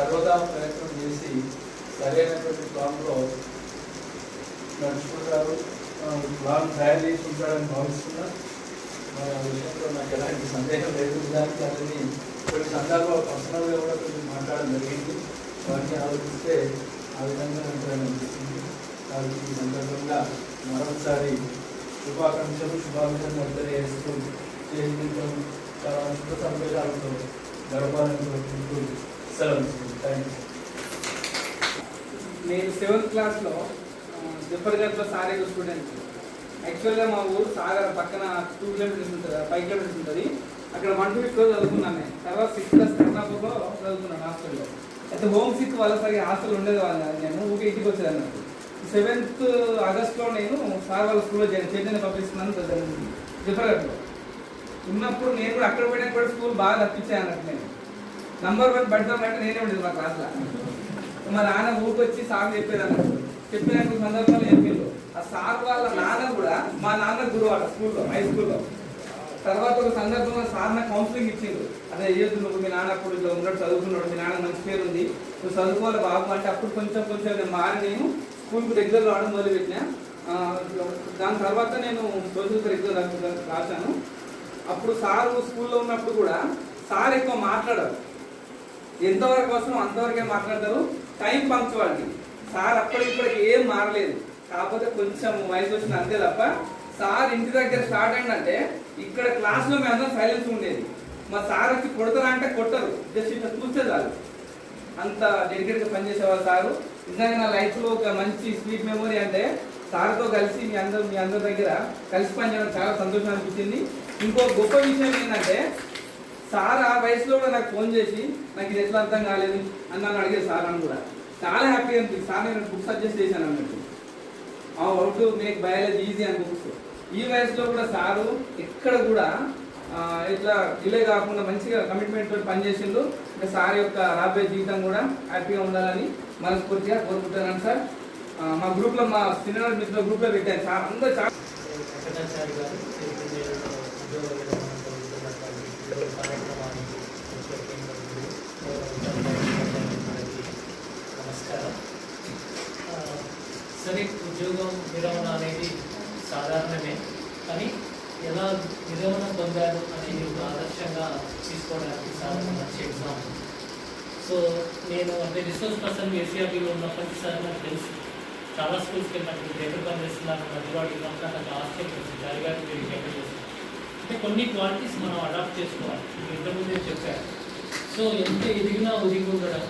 సర్వదా ప్రయత్నం చేసి సరైనటువంటి ప్లాన్లో నడుచుకుంటారు, ప్లాన్ తయారు చేసి ఉంటాడని భావిస్తున్నా. మరి ఆ విషయంలో నాకు ఎలాంటి సందేహం లేదు. దానికి అతని కొన్ని సందర్భాలు పర్సనల్గా కూడా కొంచెం మాట్లాడడం జరిగింది. వాటిని ఆలోచిస్తే ఆ విధంగా ఉంటాయని అనిపిస్తుంది. కాబట్టి ఈ సందర్భంగా మరొకసారి శుభాకాంక్షలు తెలియజేస్తూ జీవితం చాలా శుభ సంతోషాలతో గడపాలని కోరుకుంటూ సెలవు ఇస్తుంది. Thank you. నేను 7th క్లాస్లో జఫర్గఢ్లో సారేగా స్టూడెంట్. యాక్చువల్గా మా ఊరు సాగర్ పక్కన 2 కిలోమీటర్స్ ఉంటుంది, 5 కిలోమీటర్స్ ఉంటుంది. అక్కడ 1 to 8 చదువుకున్నాను నేను. తర్వాత 6th క్లాస్ కర్ణాపూర్లో చదువుకున్నాను హాస్టల్లో. అయితే హోమ్ సిక్ వల్ల సరిగా హాస్టల్ ఉండేది వాళ్ళు, నేను ఊరికి ఇంటికి వచ్చేది అన్నట్టు. 7th ఆగస్ట్లో నేను సార్ వాళ్ళ స్కూల్లో చైతన్య పంపిస్తున్నాను జఫర్గఢ్లో ఉన్నప్పుడు. నేను కూడా అక్కడ పోయినా కూడా స్కూల్ బాగా తప్పించాను అన్నట్టు. నేను నంబర్ 1 పడతాం అంటే నేనే ఉండేది మా క్లాస్లో. మా నాన్న ఊరికి వచ్చి సార్ చెప్పేది అన్నట్టు. చెప్పినట్టు సందర్భాలు చెప్పారు. ఆ సార్ వాళ్ళ నాన్న కూడా మా నాన్న గురువు అట స్కూల్లో, హై స్కూల్లో. తర్వాత ఒక సందర్భంలో సార్ నాకు కౌన్సిలింగ్ ఇచ్చిండు. అదే ఏదో నువ్వు మీ నాన్న అప్పుడు ఇట్లా ఉన్నట్టు చదువుకున్నాడు, మీ నాన్న మంచి పేరు ఉంది, నువ్వు చదువుకోవాలి బాబు అంటే అప్పుడు కొంచెం నేను మారి నేను స్కూల్కి రెగ్యులర్ రావడం మొదలుపెట్టినా. దాని తర్వాత నేను సోషల్ రెగ్యులర్ రాశాను. అప్పుడు సార్ స్కూల్లో ఉన్నప్పుడు కూడా సార్ ఎక్కువ మాట్లాడారు. ఎంతవరకు వస్తామో అంతవరకే మాట్లాడతారు. టైం పంక్చువాలిటీ సార్ అప్పటికి ఏం మారలేదు. కాకపోతే కొంచెం వయసు వచ్చిన అంతే తప్ప సార్ ఇంటి దగ్గర స్టార్ట్ అయిందంటే ఇక్కడ క్లాస్లో మేము అందరం సైలెన్స్ ఉండేది. మా సార్ వచ్చి కొడతారా అంటే కొట్టరు, జస్ట్ ఇట్లా చూస్తే చాలు. అంత డెడికేట్గా పనిచేసేవాళ్ళు సారు. నిజంగా నా లైఫ్లో ఒక మంచి స్వీట్ మెమొరీ అంటే సార్తో కలిసి మీ అందరి దగ్గర కలిసి పనిచేయడం చాలా సంతోషం అనిపించింది. ఇంకో గొప్ప విషయం ఏంటంటే సార్ ఆ వయసులో కూడా నాకు ఫోన్ చేసి నాకు ఇది ఎట్లా అర్థం కాలేదు అని నన్ను అడిగేది సార్ అని కూడా. చాలా హ్యాపీగా అనిపించింది. సార్ నేను బుక్ సజెస్ట్ చేశాను అన్నట్టు, how to make biology easy అని బుక్స్. ఈ వయసులో కూడా సారు ఎక్కడ కూడా ఇట్లా డిలే కాకుండా మంచిగా కమిట్మెంట్ తోటి పనిచేసిండు. ఇంకా సార్ యొక్క రాబోయే జీవితం కూడా హ్యాపీగా ఉండాలని మనస్ఫూర్తిగా కోరుకుంటున్నాను సార్. మా గ్రూప్లో, మా సినిమా మిత్రుల గ్రూప్లో పెట్టాను సార్. అందరూ చాలా నమస్కారం. సరే, ఉద్యోగం విరమణ అనేది సాధారణమే, కానీ ఎలా విరమణ పొందారు అనేది ఒక ఆదర్శంగా తీసుకోవడానికి సాధారణ మంచి ఎగ్జాంపుల్. సో నేను అంటే రిసోర్స్ పర్సన్ ఏసీఆర్టీలో ఉన్నప్పటికీ సార్ నాకు తెలుసు, చాలా స్కూల్స్కి వెళ్ళినప్పుడు పేపర్ పని చేస్తున్నాను, మధ్యవాడు ఉన్నప్పుడు నాకు ఆశ్చర్యం వచ్చింది. జాలిగారికి మీరు పేపర్ చేస్తున్నాను అంటే కొన్ని క్వాలిటీస్ మనం అడాప్ట్ చేసుకోవాలి. ఇంతకుముందే చెప్పారు. సో ఎంత ఎదిగినా ఒదిగి ఉండడం